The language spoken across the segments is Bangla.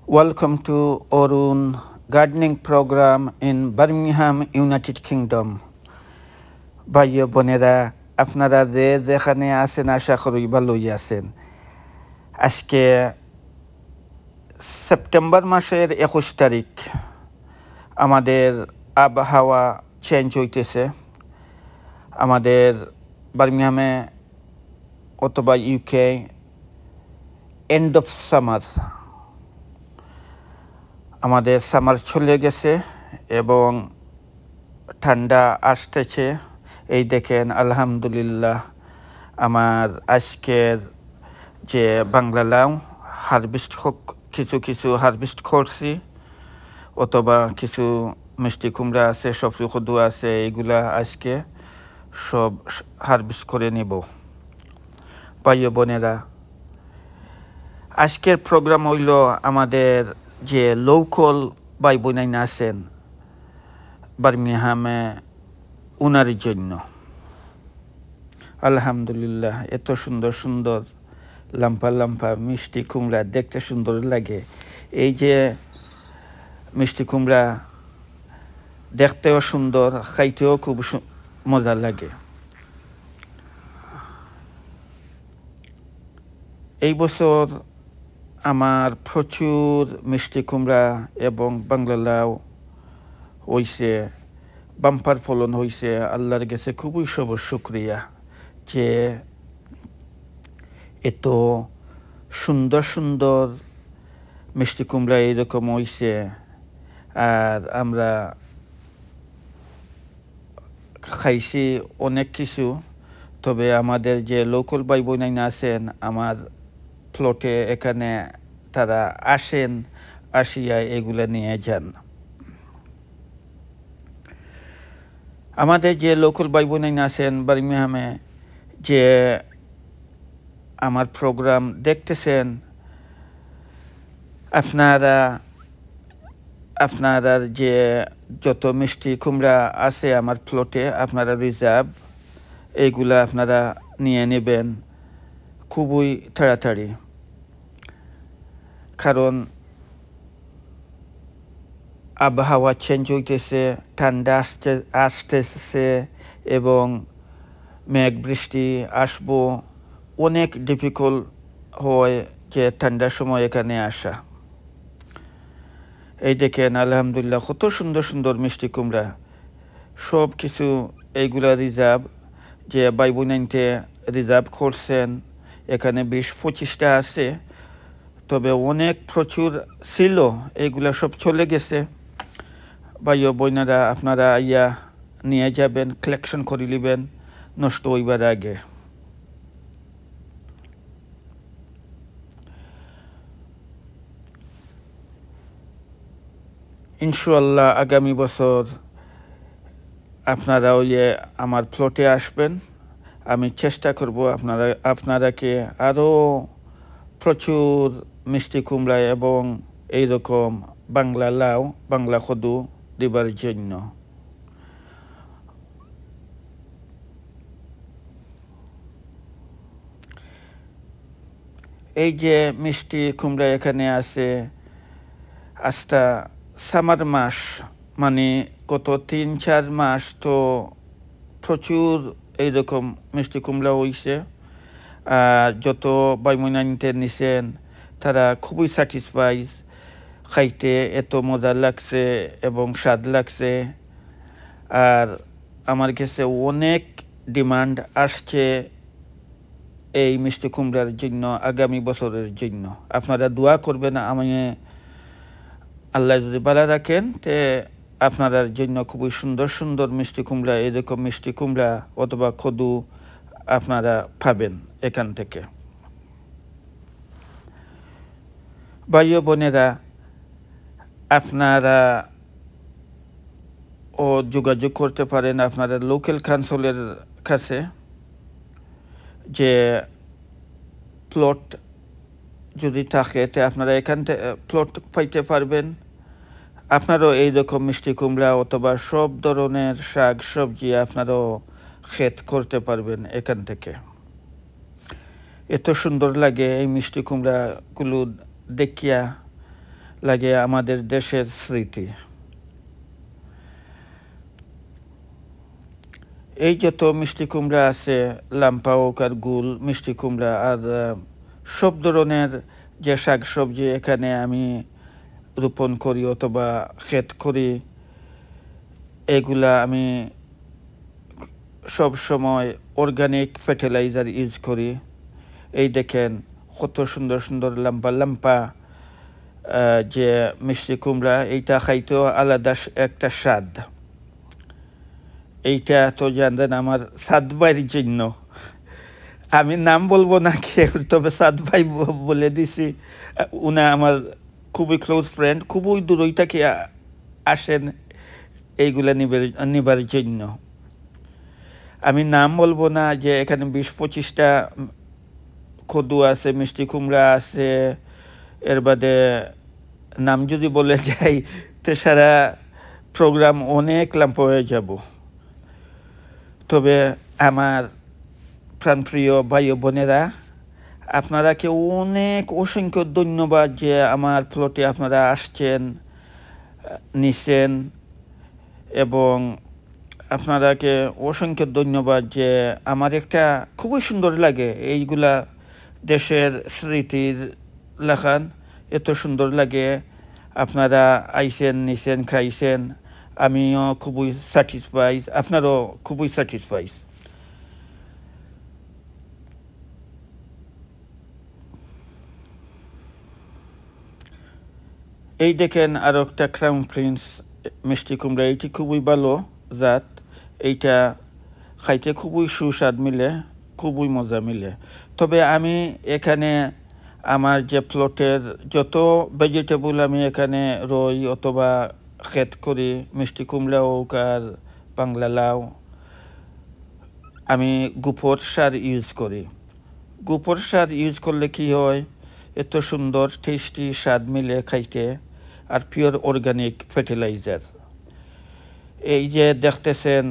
Welcome to Orun gardening program in Birmingham, United Kingdom. ভাই বোনেরা আপনারা যেখানে আছেন আশা করি ভালোই আছেন। আজকে সেপ্টেম্বর মাসের 21 তারিখ। আমাদের আবহাওয়া চেঞ্জ হইতেছে। আমাদের বার্মিংহামে অথবা ইউকে এন্ড অফ সামার, আমাদের সামার চলে গেছে এবং ঠান্ডা আসতেছে। এই দেখেন আলহামদুলিল্লাহ আমার আজকের যে বাংলা লাউ হারভেস্ট কিছু হারভেস্ট করছি, অথবা কিছু মিষ্টি কুমড়া আছে, সবজি কদু আছে, এইগুলা আজকে সব হারভেস্ট করে নেব। ভাই বোনেরা, আজকের প্রোগ্রাম হইল আমাদের যে লোকাল ভাই বোনাই আছেন বার্মিংহামে উনার জন্য। আলহামদুলিল্লাহ এত সুন্দর সুন্দর লাম্পা লাম্পা মিষ্টি কুমড়া, দেখতে সুন্দর লাগে। এই যে মিষ্টি কুমড়া দেখতেও সুন্দর, খাইতেও খুব মজা লাগে। এই বছর আমার প্রচুর মিষ্টি কুমড়া এবং বাংলা লাউ হইছে, বাম্পার ফলন হইছে। আল্লাহর কাছে খুবই শুকরিয়া যে এত সুন্দর সুন্দর মিষ্টি কুমড়া এইরকম হইছে। আর আমরা খাইছি অনেক কিছু, তবে আমাদের যে লোকাল ভাই বোনাই আছেন আমার প্লটে, এখানে তারা আসেন, আসিয়া এগুলা নিয়ে যান। আমাদের যে লোকাল ভাই বোনাই আছেন বার্মিংহামে, যে আমার প্রোগ্রাম দেখতেছেন, আপনারা যে যত মিষ্টি কুমড়া আছে আমার প্লটে, আপনারা রিজার্ভ এইগুলা আপনারা নিয়ে নেবেন খুবই তাড়াতাড়ি। কারণ আবহাওয়া চেঞ্জ হইতেছে, ঠান্ডা আসতেছে এবং মেঘ বৃষ্টি আসবো। অনেক ডিফিকাল্ট হয় যে ঠান্ডার সময় এখানে আসা। এই দেখেন আলহামদুলিল্লাহ কত সুন্দর সুন্দর মিষ্টি কুমড়া, সব কিছু এইগুলা রিজার্ভ, যে ভাই বোনাইতে রিজার্ভ করছেন। এখানে 20-25টা আছে, তবে অনেক প্রচুর ছিল, এইগুলা সব চলে গেছে। ভাই বোনেরা আপনারা ইয়া নিয়ে যাবেন, কালেকশন করে নেবেন নষ্ট হইবার আগে। ইনশাআল্লাহ আগামী বছর আপনারা আমার প্লটে আসবেন। আমি চেষ্টা করব আপনারাকে আরও প্রচুর মিষ্টি কুমড়া এবং এইরকম বাংলা লাউ, বাংলা কদু দেবার জন্য। এই যে মিষ্টি কুমড়া এখানে আছে, আজটা সামার মাস, মানে গত 3-4 মাস তো প্রচুর এইরকম মিষ্টি কুমড়া হইছে। যত বাইমনানিতে নিছেন তারা খুবই স্যাটিসফাইড, খাইতে এত মজা লাগছে এবং স্বাদ লাগছে। আর আমার কাছে অনেক ডিমান্ড আসছে এই মিষ্টি কুমড়ার জন্য, আগামী বছরের জন্য। আপনারা দোয়া করবেন, আমি আল্লাহ যদি ভালো রাখেন তে আপনার জন্য খুবই সুন্দর সুন্দর মিষ্টি কুমড়া, এরকম মিষ্টি কুমড়া অথবা কদু আপনারা পাবেন এখান থেকে। ভাই বোনেরা, আপনারা যোগাযোগ করতে পারেন আপনারা লোকাল কাউন্সিলের কাছে, যে প্লট যদি থাকে তে আপনারা এখান থেকে প্লট পাইতে পারবেন। আপনারও এইরকম মিষ্টি কুমড়া অথবা সব ধরনের শাক সবজি আপনারাও ক্ষেত করতে পারবেন এখান থেকে। এত সুন্দর লাগে এই মিষ্টি কুমড়াগুলো দেখিয়া, লাগে আমাদের দেশের স্মৃতি। এই যত মিষ্টি কুমড়া আছে, লাম্পা হোক আর গুল মিষ্টি কুমড়া, আর সব ধরনের যে শাকসবজি এখানে আমি রোপণ করি অথবা ক্ষেত করি, এগুলা আমি সব সময় অর্গানিক ফার্টিলাইজার ইউজ করি। এই দেখেন কত সুন্দর সুন্দর লাম্পা লাম্পা যে মিষ্টি কুমড়া, এইটা খাইতেও আলাদা একটা স্বাদ। এইটা তো জানেন আমার সাদ ভাইয়ের জন্য, আমি নাম বলবো না কেউ, তবে সাদ ভাই বলে দিছি। উনি আমার খুবই ক্লোজ ফ্রেন্ড, খুবই দূরই থেকে আসেন এইগুলা নিবার জন্য। আমি নাম বলবো না, যে এখানে 20-25টা কদু আছে, মিষ্টি কুমড়া আছে, এর বাদে নাম যদি বলে যাই তো সারা প্রোগ্রাম অনেক লম্বা হয়ে যাব। তবে আমার প্রাণপ্রিয় ভাই বোনেরা, আপনারাকে অনেক অসংখ্য ধন্যবাদ যে আমার প্লটে আপনারা আসছেন, নিছেন, এবং আপনারাকে অসংখ্য ধন্যবাদ যে আমার একটা খুবই সুন্দর লাগে এইগুলা দেশের স্মৃতির লেখান, এত সুন্দর লাগে। আপনারা আইসেন, নিছেন, খাইছেন, আমিও খুবই স্যাটিসফাইড, আপনারও খুবই স্যাটিসফাইড। এই দেখেন আরও একটা ক্রাউন প্রিন্স মিষ্টি কুমড়া, এইটি খুবই ভালো জাত, এইটা খাইতে খুবই সুস্বাদ মিলে, খুবই মজা মিলে। তবে আমি এখানে আমার যে প্লটের যত ভেজিটেবল আমি এখানে রই অথবা ক্ষেত করি, মিষ্টি কুমড়া হোক আর বাংলা লাউ, আমি গোবর সার ইউজ করি। গোবর সার ইউজ করলে কি হয়, এত সুন্দর টেস্টি স্বাদ মিলে খাইতে, আর পিওর অর্গানিক ফার্টিলাইজার। এই যে দেখতেছেন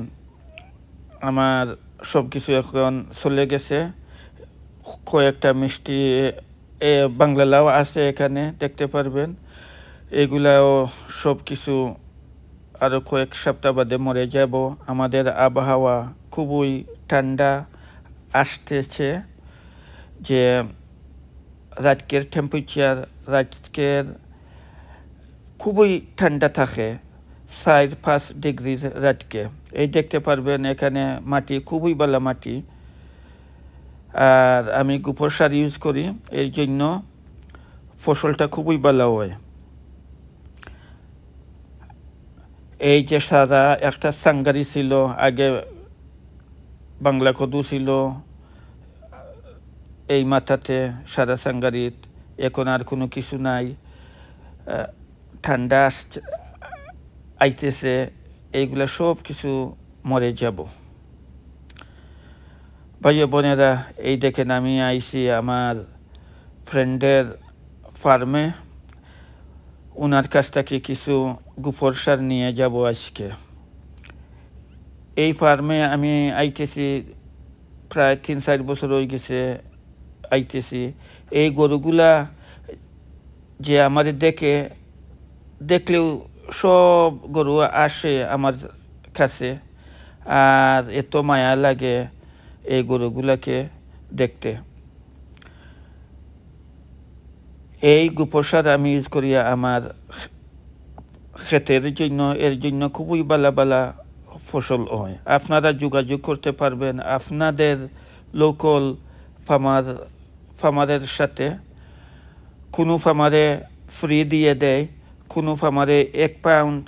আমার সব কিছু এখন চলে গেছে, কয়েকটা মিষ্টি বাংলা লাউ আছে এখানে দেখতে পারবেন, এগুলাও সব কিছু আরও কয়েক সপ্তাহ বাদে মরে যাব। আমাদের আবহাওয়া খুবই ঠান্ডা আসতেছে, যে রাতের টেম্পারেচার রাতের খুবই ঠান্ডা থাকে, 4-5 ডিগ্রি রাতকে। এই দেখতে পারবেন এখানে মাটি খুবই ভালো মাটি, আর আমি গোবর সার ইউজ করি, এই জন্য ফসলটা খুবই ভালো হয়। এই যে সারা একটা সাঙ্গারি ছিল, আগে বাংলা কদু ছিল এই মাথাতে সারা সাঙ্গারিত, এখন আর কোনো কিছু নাই। ঠান্ডা আইতেছে, এইগুলা সব কিছু মরে যাব। ভাই বোনেরা, এই দেখেন আমি আইছি আমার ফ্রেন্ডের ফার্মে, ওনার কাছ থেকে কিছু গোবর সার নিয়ে যাব আজকে। এই ফার্মে আমি আইতেছি প্রায় 3-4 বছর হয়ে গেছে আইতেছি। এই গরুগুলা যে আমাদের দেখলেও সব গরু আসে আমার কাছে, আর এত মায়া লাগে এই গরুগুলাকে দেখতে। এই গোবর সার আমি ইউজ করি আমার ক্ষেতের জন্য, এর জন্য খুবই ভালো ভালো ফসল হয়। আপনারা যোগাযোগ করতে পারবেন আপনাদের লোকাল ফার্মারের সাথে। কোনো ফার্মারে ফ্রি দিয়ে দেয়, কোনো ফার্মারে 1 পাউন্ড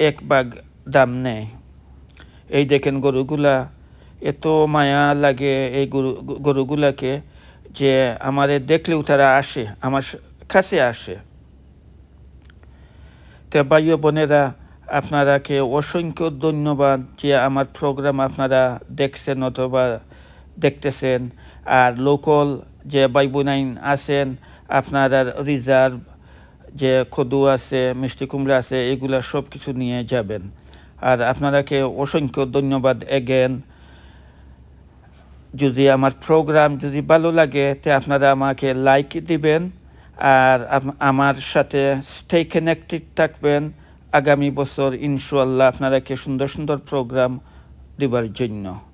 1 ভাগ দাম নেয়। এই দেখেন গরুগুলা, এত মায়া লাগে এই গরুগুলাকে যে আমাদের দেখলেও তারা আসে, আমার কাছে আসে। তো ভাই বোনেরা, আপনারাকে অসংখ্য ধন্যবাদ যে আমার প্রোগ্রাম আপনারা দেখছেন অথবা দেখতেছেন। আর লোকাল যে ভাই বোনাইন আছেন, আপনারা রিজার্ভ যে কদু আছে, মিষ্টি কুমড়া আছে, এগুলা সব কিছু নিয়ে যাবেন। আর আপনারাকে অসংখ্য ধন্যবাদ এগেন। যদি আমার প্রোগ্রাম যদি ভালো লাগে তো আপনারা আমাকে লাইক দিবেন, আর আমার সাথে স্টে কানেক্টেড থাকবেন আগামী বছর ইনশাআল্লাহ আপনাদেরকে সুন্দর সুন্দর প্রোগ্রাম দেবার জন্য।